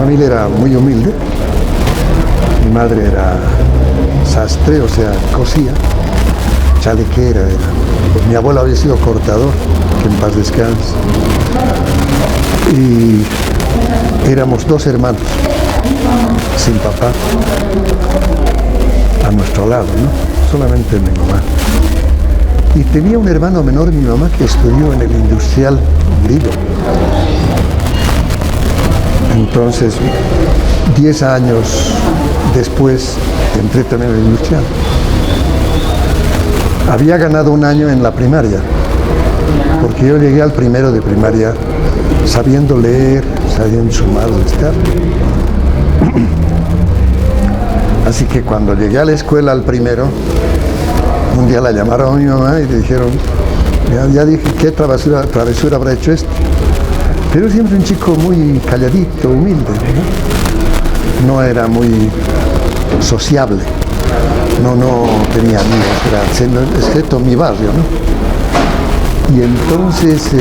familia era muy humilde. Mi madre era sastre, o sea, cosía, chalequera era. Pues mi abuelo había sido cortador, que en paz descanse. Y éramos 2 hermanos, sin papá, a nuestro lado, ¿no? Solamente mi mamá. Y tenía un hermano menor, mi mamá, que estudió en el Industrial Griego. Entonces, 10 años después, entré también en el Industrial. Había ganado un año en la primaria, porque yo llegué al primero de primaria sabiendo leer, sabiendo sumar, restar. Así que cuando llegué a la escuela al primero, un día la llamaron a mi mamá y le dijeron, ya dije, ¿qué travesura habrá hecho este? Pero siempre un chico muy calladito, humilde, ¿no? No era muy sociable, no tenía amigos, era siendo excepto mi barrio, ¿no? Y entonces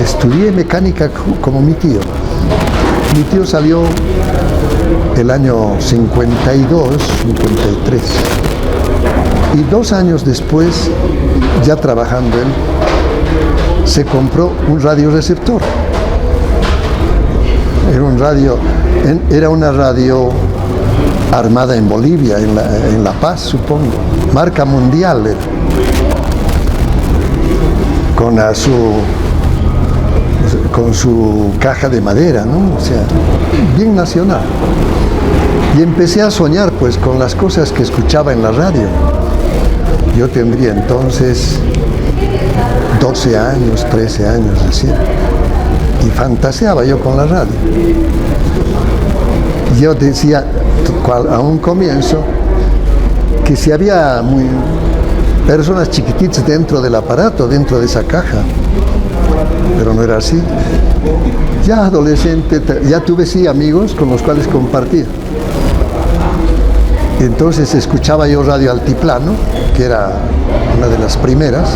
estudié mecánica como mi tío. Mi tío salió el año 52, 53. Y 2 años después, ya trabajando él, se compró un radioreceptor. Era una radio armada en Bolivia, en La Paz, supongo. Marca mundial. Con su caja de madera, ¿no? O sea, bien nacional. Y empecé a soñar, pues, con las cosas que escuchaba en la radio. Yo tendría entonces 12 años, 13 años recién. Y fantaseaba yo con la radio. Yo decía, a un comienzo, que si había personas chiquititas dentro del aparato, dentro de esa caja. Pero no era así. Ya adolescente, ya tuve sí amigos con los cuales compartía. Entonces escuchaba yo radio altiplano, que era una de las primeras,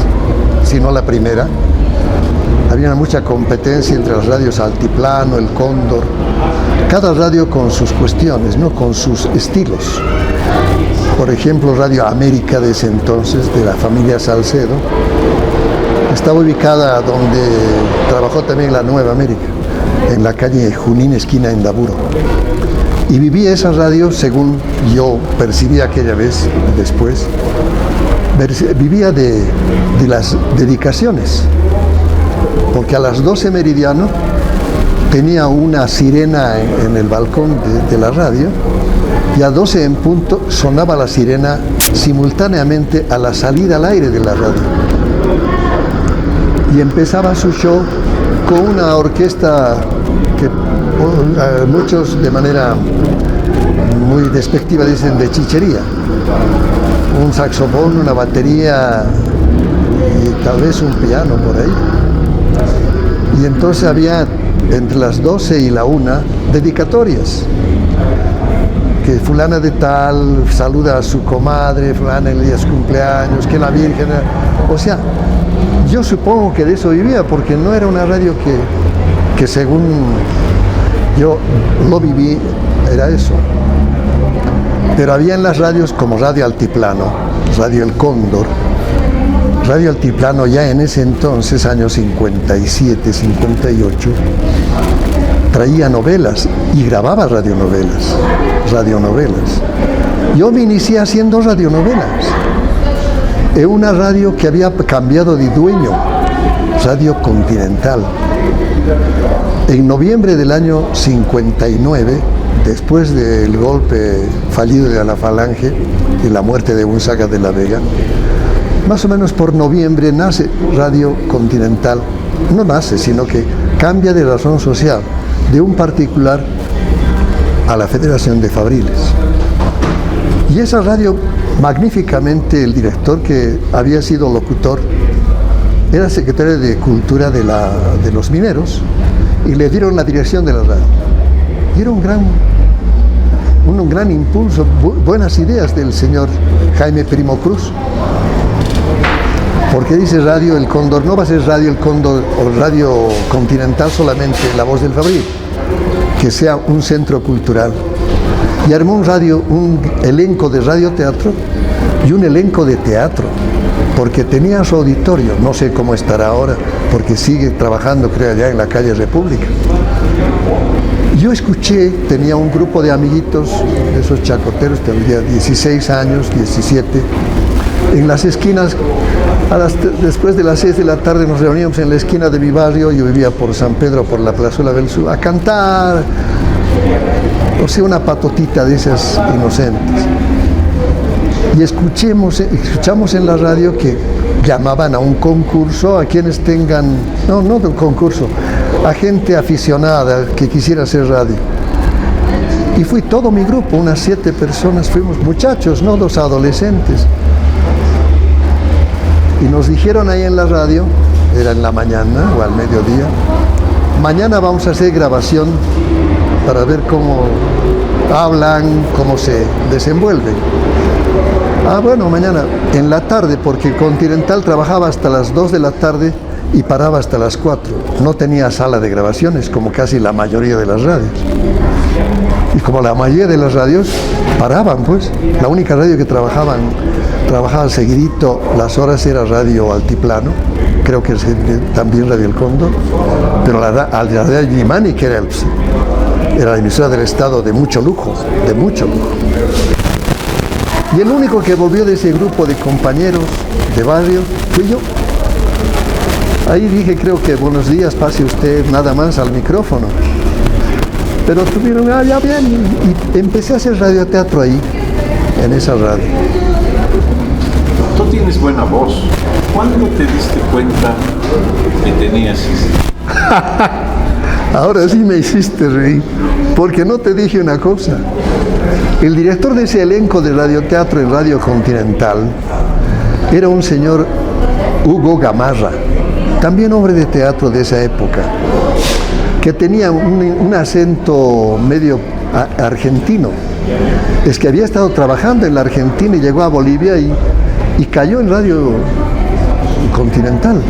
si no la primera. Había mucha competencia entre las radios altiplano, el Cóndor, cada radio con sus cuestiones, ¿no? Con sus estilos. Por ejemplo, Radio América de ese entonces, de la familia Salcedo, estaba ubicada donde trabajó también la Nueva América, en la calle Junín, esquina Endaburo. Y vivía esa radio, según yo percibí aquella vez, después, vivía de las dedicaciones, porque a las 12 meridiano tenía una sirena en el balcón de la radio, y a 12 en punto sonaba la sirena simultáneamente a la salida al aire de la radio. Y empezaba su show con una orquesta que muchos de manera muy despectiva dicen de chichería. Un saxofón, una batería y tal vez un piano por ahí. Y entonces había entre las 12 y la 1 dedicatorias. Que fulana de tal saluda a su comadre, fulana el día de su cumpleaños, que la Virgen... O sea, yo supongo que de eso vivía, porque no era una radio que según yo lo viví, era eso. Pero había en las radios como Radio Altiplano, Radio El Cóndor. Radio Altiplano ya en ese entonces, años 57, 58, traía novelas y grababa radionovelas. Yo me inicié haciendo radionovelas en una radio que había cambiado de dueño, Radio Continental. En noviembre del año 59, después del golpe fallido de la Falange y la muerte de Gonzaga de la Vega, más o menos por noviembre nace Radio Continental. No nace, sino que cambia de razón social, de un particular a la Federación de Fabriles. Y esa radio, magníficamente, el director, que había sido locutor, era secretario de Cultura de los mineros, y le dieron la dirección de la radio. Y era un gran impulso, buenas ideas del señor Jaime Primo Cruz. Porque dice Radio El Cóndor, no va a ser Radio El Cóndor o Radio Continental solamente La Voz del Fabril, que sea un centro cultural. Y armó un elenco de radioteatro y un elenco de teatro, porque tenía su auditorio. No sé cómo estará ahora, porque sigue trabajando, creo, allá en la calle República. Yo escuché, tenía un grupo de amiguitos, de esos chacoteros, tendría 16 años, 17, en las esquinas, después de las 6 de la tarde nos reuníamos en la esquina de mi barrio, yo vivía por San Pedro, por la Plazuela del Sur, a cantar, o sea, una patotita de esas inocentes. Y escuchamos en la radio que llamaban a un concurso a quienes tengan, no de un concurso, a gente aficionada que quisiera hacer radio. Y fui todo mi grupo, unas 7 personas, fuimos muchachos, no 2 adolescentes. Y nos dijeron ahí en la radio, era en la mañana o al mediodía, mañana vamos a hacer grabación para ver cómo hablan, cómo se desenvuelven. Ah, bueno, mañana, en la tarde, porque Continental trabajaba hasta las 2 de la tarde y paraba hasta las 4. No tenía sala de grabaciones, como casi la mayoría de las radios. Y como la mayoría de las radios paraban, pues, la única radio que trabajaba seguidito las horas era Radio Altiplano, creo que también Radio El Cóndor, pero la Radio Gimani, que era la emisora del Estado de mucho lujo, de mucho lujo. Y el único que volvió de ese grupo de compañeros de barrio fui yo. Ahí dije, creo que buenos días, pase usted nada más al micrófono. Pero tuvieron, ya bien, y empecé a hacer radioteatro ahí, en esa radio. Tú tienes buena voz. ¿Cuándo te diste cuenta que tenías eso? Ahora sí me hiciste reír, porque no te dije una cosa. El director de ese elenco de radioteatro en Radio Continental era un señor Hugo Gamarra, también hombre de teatro de esa época, que tenía un acento medio argentino. Es que había estado trabajando en la Argentina y llegó a Bolivia y cayó en Radio Continental.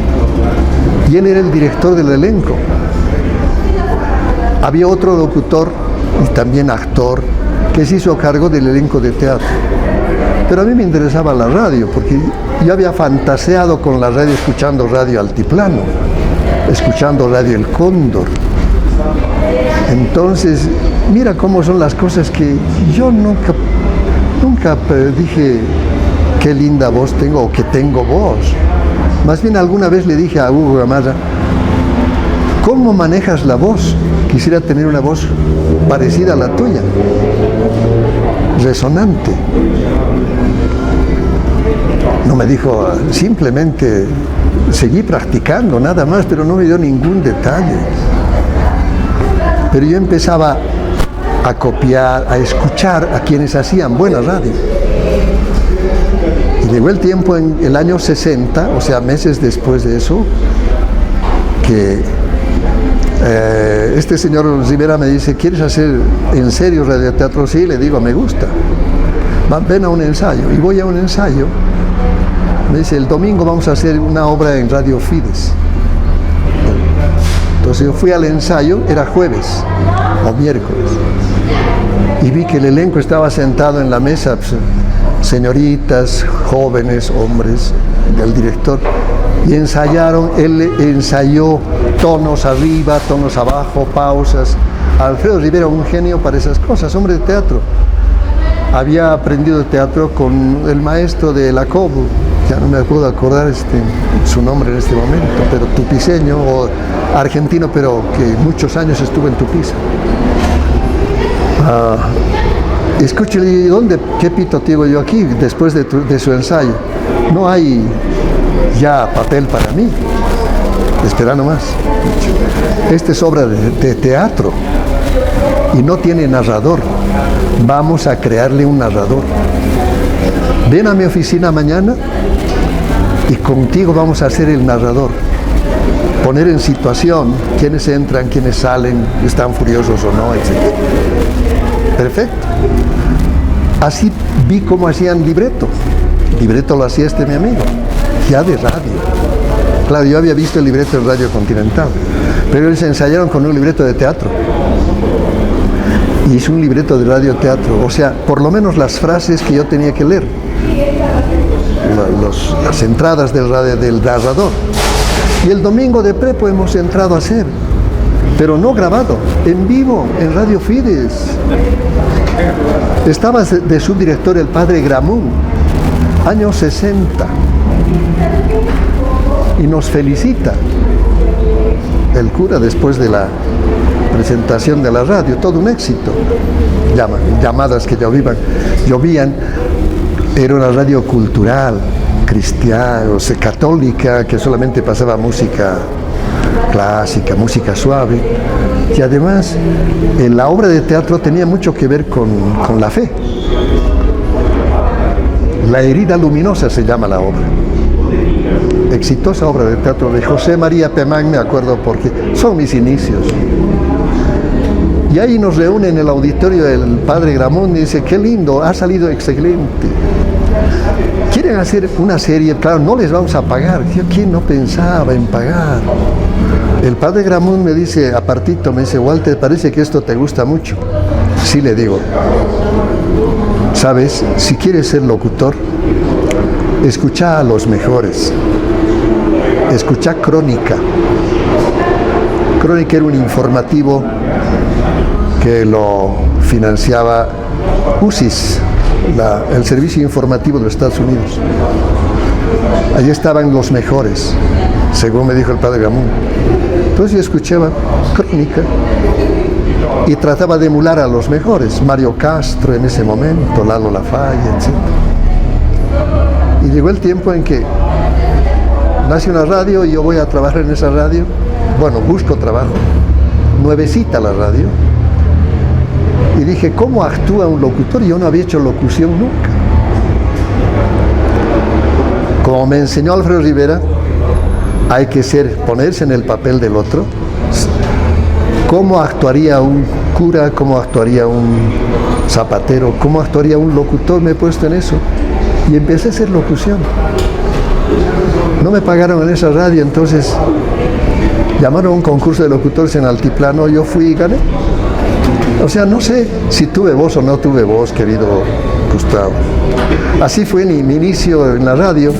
Y él era el director del elenco. Había otro locutor y también actor que se hizo cargo del elenco de teatro. Pero a mí me interesaba la radio, porque yo había fantaseado con la radio escuchando Radio Altiplano, escuchando Radio El Cóndor. Entonces, mira cómo son las cosas que yo nunca dije qué linda voz tengo o que tengo voz. Más bien alguna vez le dije a Hugo Gamarra, ¿cómo manejas la voz? Quisiera tener una voz parecida a la tuya, resonante. No me dijo, simplemente seguí practicando, nada más, pero no me dio ningún detalle. Pero yo empezaba a copiar, a escuchar a quienes hacían buena radio. Y llegó el tiempo en el año 60, o sea, meses después de eso, que este señor Rivera me dice, ¿quieres hacer en serio radioteatro? Sí, le digo, me gusta. Ven a un ensayo. Y voy a un ensayo. Me dice, el domingo vamos a hacer una obra en Radio Fides. Entonces yo fui al ensayo, era jueves o miércoles. Y vi que el elenco estaba sentado en la mesa, pues, señoritas, jóvenes, hombres, del director. Y ensayaron, él ensayó tonos arriba, tonos abajo, pausas. Alfredo Rivera, un genio para esas cosas, hombre de teatro. Había aprendido teatro con el maestro de la COBU, ya no me puedo acordar su nombre en este momento, pero tupiceño o argentino, pero que muchos años estuvo en Tupiza. Escúchale, ¿qué pito digo yo aquí después de su ensayo? No hay ya papel para mí. Espera nomás. Esta es obra de teatro y no tiene narrador. Vamos a crearle un narrador. Ven a mi oficina mañana y contigo vamos a hacer el narrador. Poner en situación quiénes entran, quiénes salen, están furiosos o no, etc. Perfecto. Así vi cómo hacían libreto. Libreto lo hacía mi amigo, ya de radio. Claro, yo había visto el libreto en Radio Continental, pero ellos ensayaron con un libreto de teatro. y hice un libreto de radioteatro, o sea, por lo menos las frases que yo tenía que leer, las entradas del narrador. Y el domingo de prepo hemos entrado a hacer, pero no grabado, en vivo, en Radio Fides. Estaba de subdirector el padre Gramún, años 60, y nos felicita el cura después de la presentación de la radio, todo un éxito. Llamadas que llovían, era una radio cultural, cristiana, o sea, católica, que solamente pasaba música clásica, música suave, y además la obra de teatro tenía mucho que ver con la fe. La herida luminosa se llama la obra. Exitosa obra de teatro de José María Pemán, me acuerdo porque son mis inicios. Y ahí nos reúne en el auditorio el padre Gramón y dice, qué lindo, ha salido excelente. Quieren hacer una serie, claro, no les vamos a pagar. Yo, ¿quién no pensaba en pagar? El padre Gramón me dice, apartito, me dice, Walter, parece que esto te gusta mucho. Sí, le digo, sabes, si quieres ser locutor, escucha a los mejores. Escucha Crónica. Crónica era un informativo que lo financiaba UCIS, el Servicio Informativo de los Estados Unidos. Allí estaban los mejores, según me dijo el padre Gamún. Entonces yo escuchaba Crónica y trataba de emular a los mejores, Mario Castro en ese momento, Lalo Lafalle, etc. Y llegó el tiempo en que nace una radio y yo voy a trabajar en esa radio. Bueno, busco trabajo, nuevecita la radio. Y dije, ¿cómo actúa un locutor? Yo no había hecho locución nunca. Como me enseñó Alfredo Rivera, hay que ponerse en el papel del otro. ¿Cómo actuaría un cura? ¿Cómo actuaría un zapatero? ¿Cómo actuaría un locutor? Me he puesto en eso. Y empecé a hacer locución. No me pagaron en esa radio, entonces llamaron a un concurso de locutores en Altiplano, yo fui y gané. O sea, no sé si tuve voz o no tuve voz, querido Gustavo. Así fue mi inicio en la radio.